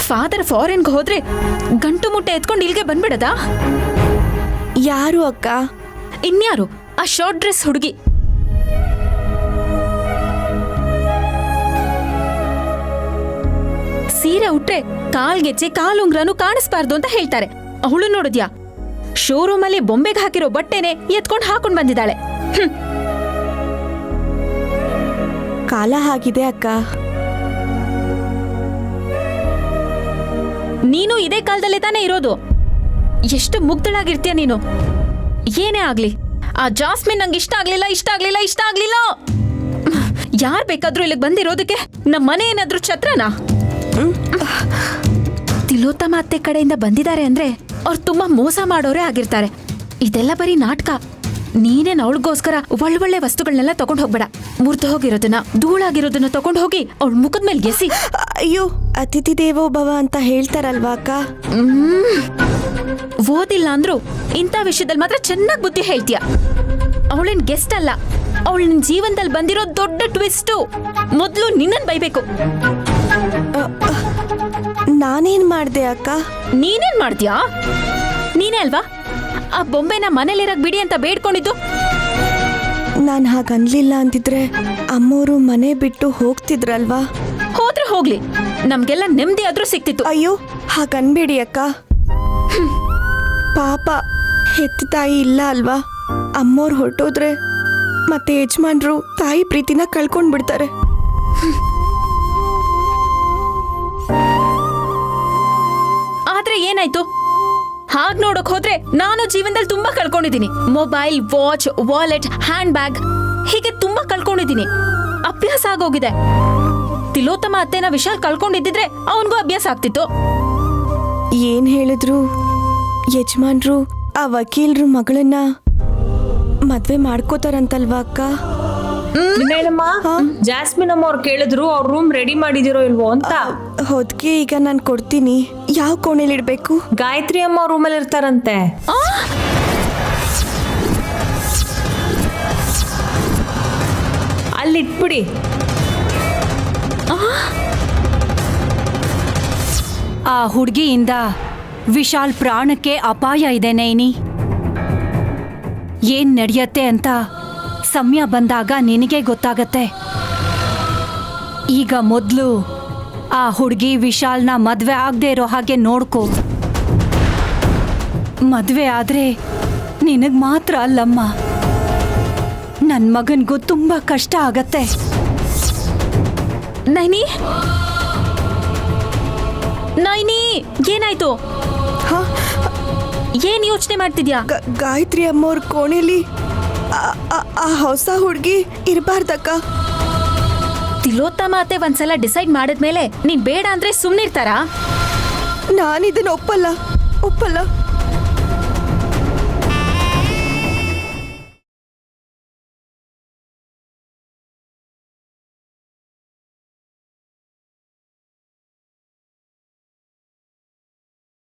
S8: ಫಾದರ್ ಫಾರಿನ್ಗೆ ಹೋದ್ರೆ ಗಂಟು ಮುಟ್ಟೆ ಎತ್ಕೊಂಡು ಇಲ್ಲಿಗೆ ಬಂದ್ಬಿಡದಾ?
S5: ಯಾರು ಅಕ್ಕ?
S8: ಇನ್ಯಾರು? ಆ ಶಾರ್ಟ್ ಡ್ರೆಸ್ ಹುಡುಗಿ. ಸೀರೆ ಉಟ್ರೆ ಕಾಲ್ಗೆಚ್ಚೆ ಕಾಲುಂಗ್ರನು ಕಾಣಿಸ್ಬಾರ್ದು ಅಂತ ಹೇಳ್ತಾರೆ. ಅವಳು ನೋಡಿದ್ಯಾ, ಶೋರೂಮ್ ಅಲ್ಲಿ ಬೊಂಬೆಗೆ ಹಾಕಿರೋ ಬಟ್ಟೆನೆ ಎತ್ಕೊಂಡು ಹಾಕೊಂಡ್ ಬಂದಿದ್ದಾಳೆ.
S5: ಕಾಲ ಆಗಿದೆ ಅಕ್ಕ.
S8: ನೀನು ಇದೇ ಕಾಲದಲ್ಲೇ ತಾನೇ ಇರೋದು. ಎಷ್ಟು ಮುಗ್ಧಳಾಗಿರ್ತೀಯ ನೀನು. ಏನೇ ಆಗ್ಲಿ, ಆ ಜಾಸ್ಮಿನ್ ನಂಗೆ ಇಷ್ಟ ಆಗ್ಲಿಲ್ಲ. ಯಾರ್ ಬೇಕಾದ್ರೂ ಇಲ್ಲಿಗೆ ಬಂದಿರೋದಕ್ಕೆ ನಮ್ಮ ಮನೆ ಏನಾದ್ರೂ ಛತ್ರನಾ? ತಿಲೋತ್ತಮ ಅತ್ತೆ ಕಡೆಯಿಂದ ಬಂದಿದ್ದಾರೆ ಅಂದ್ರೆ ಅವ್ರು ತುಂಬಾ ಮೋಸ ಮಾಡೋರೇ ಆಗಿರ್ತಾರೆ. ಇದೆಲ್ಲ ಬರೀ ನಾಟಕ. ನೀನೇನ್ ಅವಳಿಗೋಸ್ಕರ ಒಳ್ಳೊಳ್ಳೆ ವಸ್ತುಗಳನ್ನೆಲ್ಲ ತಗೊಂಡ್ ಹೋಗ್ಬೇಡ. ಮುರ್ದು ಹೋಗಿರೋದನ್ನ, ಧೂಳಾಗಿರೋದನ್ನ ತಗೊಂಡ್ ಹೋಗಿ ಅವಳ ಮುಖದ ಮೇಲೆ ಎಸಿ.
S5: ಅಯ್ಯೋ, ಅತಿಥಿ ದೇವೋ ಭವ ಅಂತ ಹೇಳ್ತಾರಲ್ವಾ ಅಕ್ಕ.
S8: ಓದಿಲ್ಲ ಅಂದ್ರು ಇಂಥ ವಿಷಯದಲ್ಲಿ ಮಾತ್ರ ಚೆನ್ನಾಗಿ ಬುದ್ಧಿ ಹೇಳ್ತೀಯ. ಅವಳೇನ್ ಗೆಸ್ಟ್ ಅಲ್ಲ, ಅವಳು ನಿನ್ ಜೀವನದಲ್ಲಿ ಬಂದಿರೋ ದೊಡ್ಡ ಟ್ವಿಸ್ಟು. ಮೊದ್ಲು ನಿನ್ನನ್ ಬೈಬೇಕು.
S5: ನಾನೇನ್ ಮಾಡ್ದೆ ಅಕ್ಕ?
S8: ನೀನೇನ್ ಮಾಡ್ತೀಯಾ? ನೀನೇ ಅಲ್ವಾ ಆ ಬೊಂಬೆನ ಮನೇಲಿರಕ್ ಬಿಡಿ ಅಂತ ಬೇಡ್ಕೊಂಡಿದ್ದು?
S5: ನಾನ್ ಹಾಗನ್ಲಿಲ್ಲ ಅಂತಿದ್ರೆ ಅಮ್ಮೋರು ಮನೆ ಬಿಟ್ಟು ಹೋಗ್ತಿದ್ರಲ್ವಾ?
S8: ಹೋದ್ರೆ ಹೋಗ್ಲಿ, ನಮ್ಗೆಲ್ಲ ನೆಮ್ಮದಿ ಆದ್ರೂ ಸಿಕ್ತಿತ್ತು.
S5: ಅಯ್ಯೋ, ಹಾಗನ್ಬೇಡಿ ಅಕ್ಕ. ಪಾಪ ಹೆತ್ತ ತಾಯಿ ಇಲ್ಲ ಅಲ್ವಾ? ಅಮ್ಮೋರು ಹೊರಟೋದ್ರೆ ಮತ್ತೆ ಯಜಮಾನ್ರು ತಾಯಿ ಪ್ರೀತಿನ ಕಳ್ಕೊಂಡ್ಬಿಡ್ತಾರೆ.
S8: ಆದ್ರೆ ಏನಾಯ್ತು? ಹಾಗ್ ನೋಡಕ್ ಹೋದ್ರೆ ನಾನು ಜೀವನದಲ್ಲಿ ತುಂಬಾ ಕಳ್ಕೊಂಡಿದ್ದೀನಿ. Mobile, watch, wallet, handbag, ಹೀಗೆ ತುಂಬಾ ಕಳ್ಕೊಂಡಿದ್ದೀನಿ. ಅಭ್ಯಾಸ ಆಗೋಗಿದೆ. ತಿಲೋತ್ತಮ ಅತ್ತೆನ ವಿಶಾಲ್ ಕಳ್ಕೊಂಡಿದ್ದಿದ್ರೆ ಅವನ್ಗೂ ಅಭ್ಯಾಸ ಆಗ್ತಿತ್ತು.
S5: ಏನ್ ಹೇಳಿದ್ರು ಯಜಮಾನ್ರು ಆ ವಕೀಲ್ರು ಮಗಳನ್ನ ಮದ್ವೆ ಮಾಡ್ಕೋತಾರಂತಲ್ವಾ ಅಕ್ಕ?
S12: ಮೇಡಮ್ಮ, ಜಾಸ್ಮಿನ್ ಅಮ್ಮ ಅವ್ರು ಕೇಳಿದ್ರು ಅವ್ರ ರೂಮ್ ರೆಡಿ ಮಾಡಿದಿರೋ ಇಲ್ವೋ ಅಂತ.
S5: ಹೊದ್ಗೆ ಈಗ ನಾನು ಕೊಡ್ತೀನಿ. ಯಾವ ಕೋಣೆಲಿ ಇಡ್ಬೇಕು?
S12: ಗಾಯತ್ರಿ ಅಮ್ಮ ಅವ್ರ ರೂಮಲ್ಲಿ ಇರ್ತಾರಂತೆ. ಅಲ್ಲಿಟ್ಬಿಡಿ.
S13: ಆ ಹುಡುಗಿಯಿಂದ ವಿಶಾಲ್ ಪ್ರಾಣಕ್ಕೆ ಅಪಾಯ ಇದೆ ನೈನಿ. ಏನ್ ನಡೆಯತ್ತೆ ಅಂತ ಸಮಯ ಬಂದಾಗ ನಿನಗೆ ಗೊತ್ತಾಗತ್ತೆ. ಈಗ ಮೊದಲು ಆ ಹುಡುಗಿ ವಿಶಾಲ್ನ ಮದ್ವೆ ಆಗದೆ ಇರೋ ಹಾಗೆ ನೋಡ್ಕೋ. ಮದ್ವೆ ಆದ್ರೆ ನಿನಗ್ ಮಾತ್ರ ಅಲ್ಲಮ್ಮ, ನನ್ನ ಮಗನ್ಗೂ ತುಂಬಾ ಕಷ್ಟ ಆಗತ್ತೆ.
S8: ನೈನಿ, ನೈನಿ, ಏನಾಯ್ತು? ಏನ್ ಯೋಚನೆ ಮಾಡ್ತಿದ್ಯಾ?
S5: ಗಾಯತ್ರಿ ಅಮ್ಮವ್ರ ಕೋಣೆಲಿ ಆ ಹೊಸ ಹುಡುಗಿ ಇರಬಾರ್ದಕ್ಕ.
S8: ತಿಲೋತ್ತಮ ಅತ್ತೆ ಒಂದ್ಸಲ ಡಿಸೈಡ್ ಮಾಡಿದ್ಮೇಲೆ ನೀನ್ ಬೇಡ ಅಂದ್ರೆ ಸುಮ್ನಿರ್ತಾರಾ?
S5: ನಾನಿದನ್ನ ಒಪ್ಪಲ್ಲ.